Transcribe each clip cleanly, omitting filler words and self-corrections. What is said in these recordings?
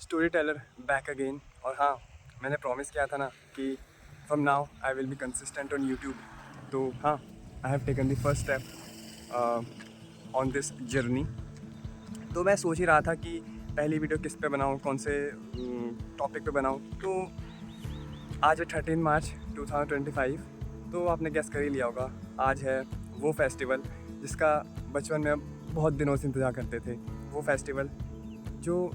Story teller back again. और हाँ, मैंने प्रॉमिस किया था ना कि from now I will be consistent on YouTube. तो हाँ, I have taken the first step on this journey. तो मैं सोच ही रहा था कि पहली वीडियो किस पे बनाऊँ, कौन से टॉपिक पे बनाऊँ। तो आज है 13 मार्च 2025। तो आपने गेस कर ही लिया होगा, आज है वो फेस्टिवल जिसका बचपन में बहुत दिनों से इंतज़ार करते थे। वो फेस्टिवल जो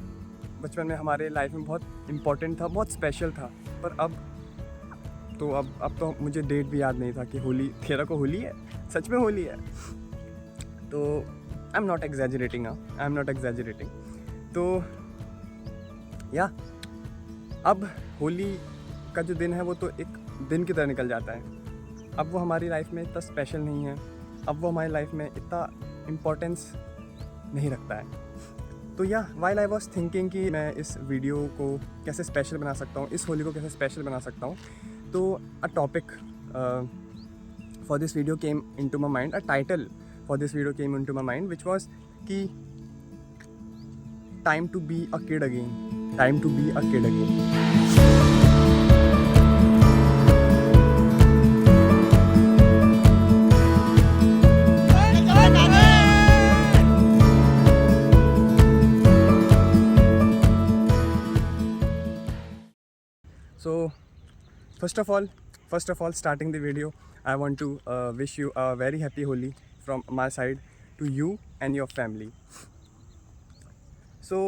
बचपन में हमारे लाइफ में बहुत इम्पोर्टेंट था, बहुत स्पेशल था। पर अब तो मुझे डेट भी याद नहीं था कि होली 13 को होली है, सच में होली है। तो आई एम नॉट एग्जैजरेटिंग। तो या अब होली का जो दिन है वो तो एक दिन की तरह निकल जाता है। अब वो हमारी लाइफ में इतना स्पेशल नहीं है, अब वो हमारी लाइफ में इतना इम्पोर्टेंस नहीं रखता है। तो या वाइल आई वॉज थिंकिंग कि मैं इस वीडियो को कैसे स्पेशल बना सकता हूँ, इस होली को कैसे स्पेशल बना सकता हूँ। तो a topic for this video came into my mind, a title for this video came into my mind which was कि time to be a kid again, time to be a kid again. So first of all, starting the video, I want to wish you a very happy Holi from my side to you and your family. So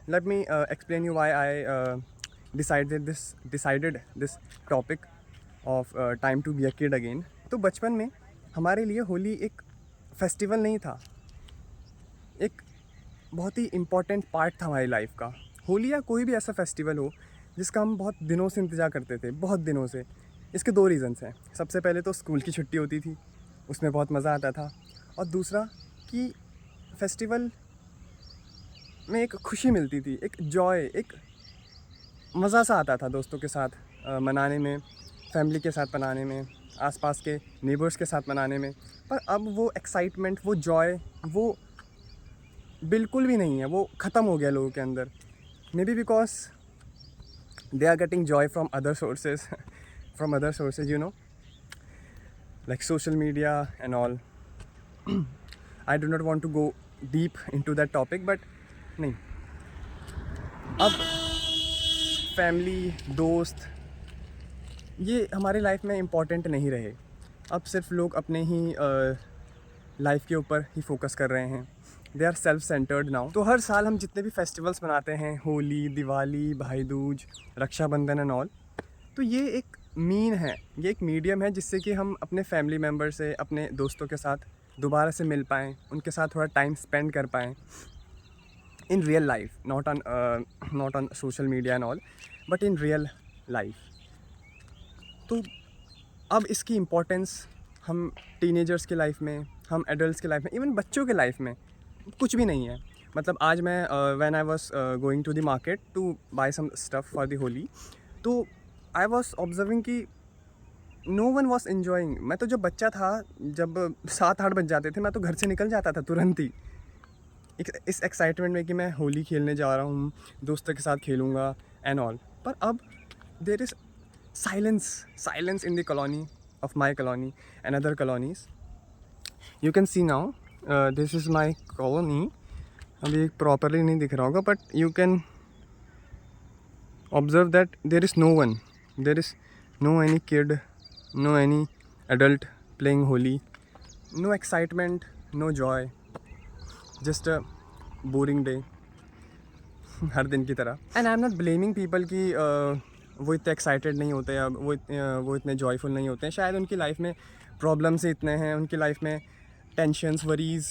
let me explain you why I decided this topic of time to be a kid again. तो बचपन में हमारे लिए होली एक festival नहीं था, एक बहुत ही इम्पॉर्टेंट पार्ट था हमारी लाइफ का। होली या कोई भी ऐसा फेस्टिवल हो जिसका हम बहुत दिनों से इंतज़ार करते थे, बहुत दिनों से। इसके दो रीज़न्स हैं। सबसे पहले तो स्कूल की छुट्टी होती थी, उसमें बहुत मज़ा आता था। और दूसरा कि फेस्टिवल में एक खुशी मिलती थी, एक जॉय, एक मज़ा सा आता था दोस्तों के साथ मनाने में, फैमिली के साथ मनाने में, आसपास के नेबर्स के साथ मनाने में। पर अब वो एक्साइटमेंट, वो जॉय, वो बिल्कुल भी नहीं है, वो ख़त्म हो गया लोगों के अंदर। May be because they are getting joy from other sources from other sources, you know, like social media and all. I do not want to go deep into that topic, but नहीं, अब family, दोस्त, ये हमारे life में important नहीं रहे। अब सिर्फ लोग अपने ही लाइफ के ऊपर ही फोकस कर रहे हैं। They are self centred now. तो हर साल हम जितने भी फेस्टिवल्स मनाते हैं, होली, दिवाली, भाई दूज, रक्षाबंधन एंड ऑल, तो ये एक मीन है, ये एक मीडियम है जिससे कि हम अपने फैमिली मेम्बर से, अपने दोस्तों के साथ दोबारा से मिल पाएँ, उनके साथ थोड़ा टाइम स्पेंड कर पाएँ in real life, not on social media and all, but in real life. तो अब इसकी इम्पोर्टेंस हम टीनेजर्स की लाइफ में, हम एडल्ट्स की लाइफ में, इवन बच्चों के लाइफ में कुछ भी नहीं है। मतलब आज मैं when I was going to the market to buy some stuff for the Holi, तो आई वाज ऑब्जर्विंग कि नो वन वॉज इन्जॉइंग। मैं तो जब बच्चा था, जब 7-8 बज जाते थे, मैं तो घर से निकल जाता था तुरंत ही, इस एक्साइटमेंट में कि मैं होली खेलने जा रहा हूँ, दोस्तों के साथ खेलूँगा एंड ऑल। पर अब there is silence in the colony of my colony and other colonies. You can see now, this is my colony. अभी प्रॉपरली नहीं दिख रहा होगा, but you can observe that there is no one, there is no any kid, no any adult playing Holi, no excitement, no joy, just a boring day हर दिन की तरह। And I am not blaming people कि वो इतने excited नहीं होते, अब वो इतने जॉयफुल नहीं होते हैं। शायद उनकी लाइफ में प्रॉब्लम्स इतने हैं, उनकी लाइफ में टेंशन्स, वरीज़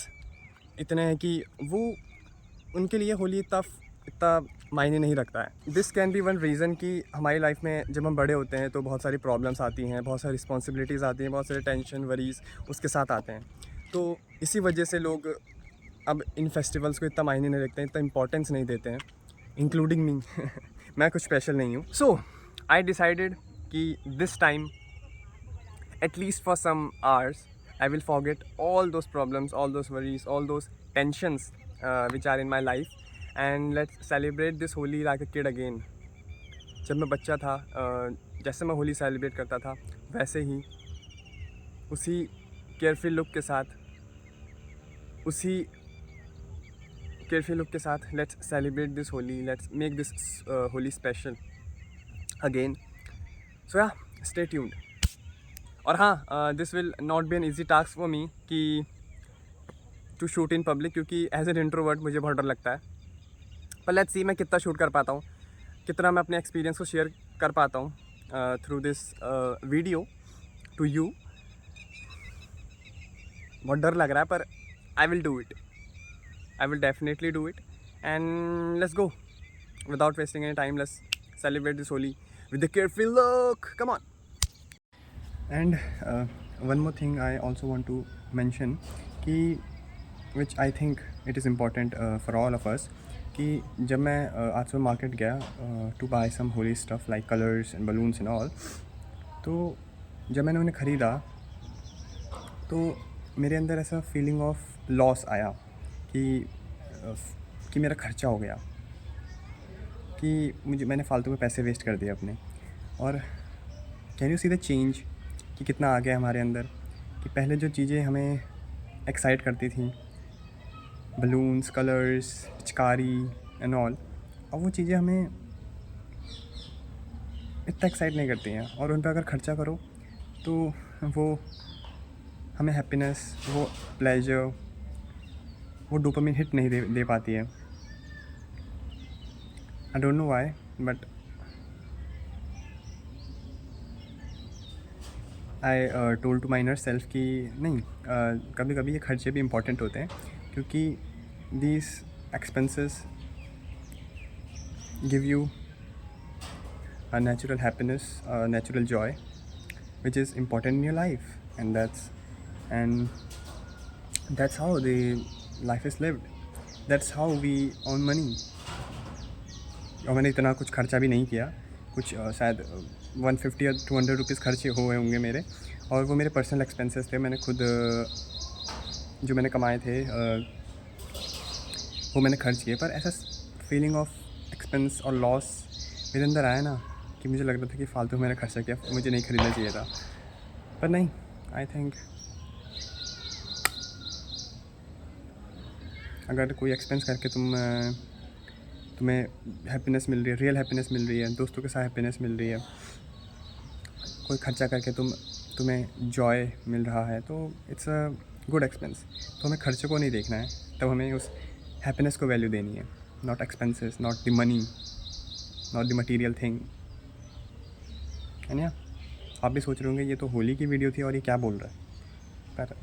इतने हैं कि वो, उनके लिए होली इतना मायने नहीं रखता है। This can be one reason कि हमारी लाइफ में जब हम बड़े होते हैं तो बहुत सारी प्रॉब्लम्स आती हैं, बहुत सारी रिस्पॉन्सिबिलिटीज़ आती हैं, बहुत सारे टेंशन, वरीज़ उसके साथ आते हैं। तो इसी वजह से लोग अब इन फेस्टिवल्स को इतना मायने नहीं रखते हैं, इतना इंपॉर्टेंस नहीं देते हैं, इंक्लूडिंग मी। मैं कुछ स्पेशल नहीं हूँ। सो आई डिसाइडेड कि this time, at least for some hours, I will forget all those problems, all those worries, all those tensions which are in my life, and let's celebrate this Holi like a kid again. जब मैं बच्चा था, जैसे मैं Holi celebrate करता था वैसे ही, उसी केयरफुल लुक के साथ, let's celebrate this Holi, let's make this Holi special again. So ya, stay tuned. और हाँ, this will not be an easy task for me कि टू शूट इन पब्लिक, क्योंकि एज एन इंट्रोवर्ट मुझे बहुत डर लगता है। पर लेट्स सी मैं कितना शूट कर पाता हूँ, कितना मैं अपने एक्सपीरियंस को शेयर कर पाता हूँ through this video to you. बहुत डर लग रहा है, पर I will do it, I will definitely do it. And let's go, without wasting any time, let's celebrate this Holi with the careful look, come on. And one more thing I also want to mention कि which I think it is important for all of us, कि जब मैं आज सुबह market गया to buy some Holi stuff like colours and balloons and all, तो जब मैंने उन्हें ख़रीदा तो मेरे अंदर ऐसा फीलिंग ऑफ लॉस आया कि मेरा खर्चा हो गया, कि मैंने फालतू में पैसे वेस्ट कर दिए अपने। और can you see the change कि कितना आ गया हमारे अंदर, कि पहले जो चीज़ें हमें एक्साइट करती थी, बलून्स, कलर्स, पिचकारी एंड ऑल, अब वो चीज़ें हमें इतना एक्साइट नहीं करती हैं। और उन पर अगर ख़र्चा करो तो वो हमें हैप्पीनेस, वो प्लेजर, वो डोपामिन हिट नहीं दे पाती है। I don't know why, but I told to my inner self कि नहीं, कभी कभी ये खर्चे भी इम्पॉर्टेंट होते हैं, क्योंकि these expenses give you a natural happiness, natural joy, which is important in your life, and that's how the life is lived, that's how we earn money. और मैंने इतना कुछ खर्चा भी नहीं किया, कुछ शायद 150 या 200 रुपीज़ खर्चे हुए होंगे मेरे, और वो मेरे पर्सनल एक्सपेंसेस थे। मैंने खुद जो मैंने कमाए थे वो मैंने खर्च किए। पर ऐसा फीलिंग ऑफ एक्सपेंस और लॉस मेरे अंदर आया ना, कि मुझे लग रहा था कि फालतू मैंने खर्चा किया, मुझे नहीं ख़रीदना चाहिए था। पर नहीं, आई थिंक अगर कोई एक्सपेंस करके तुम्हें हैप्पीनेस मिल रही है, रियल हैप्पीनेस मिल रही है, दोस्तों के साथ हैप्पीनेस मिल रही है, कोई खर्चा करके तुम्हें जॉय मिल रहा है, तो इट्स अ गुड एक्सपेंस। तो हमें खर्चे को नहीं देखना है, तब हमें उस हैप्पीनेस को वैल्यू देनी है, not expenses, not the money, not the material thing, है ना। आप भी सोच रहे होंगे ये तो होली की वीडियो थी और ये क्या बोल रहा है, पर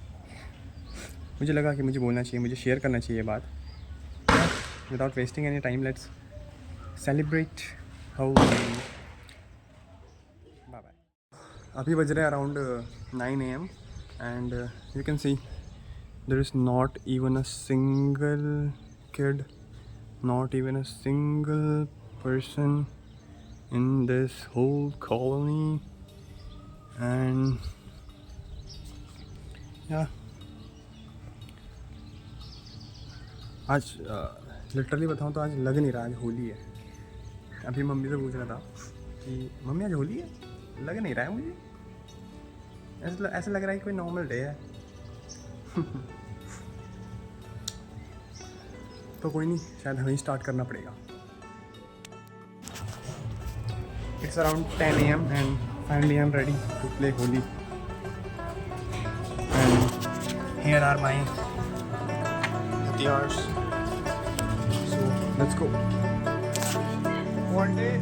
मुझे लगा कि मुझे बोलना चाहिए, मुझे शेयर करना चाहिए बात। Without wasting any time, let's celebrate Holi. Bye bye. अभी बज रहे around 9 AM and you can see there is not even a single kid, not even a single person in this whole colony, and yeah, आज literally बताऊँ तो आज लग नहीं रहा आज होली है। अभी मम्मी से पूछ रहा था कि मम्मी आज होली है, लग नहीं रहा है मुझे, ऐसा लग रहा है कि कोई नॉर्मल डे है। तो कोई नहीं, शायद हमें स्टार्ट करना पड़ेगा। It's around 10 AM and finally I am ready to play Holi, and here are my हथियार्स, so let's go. One day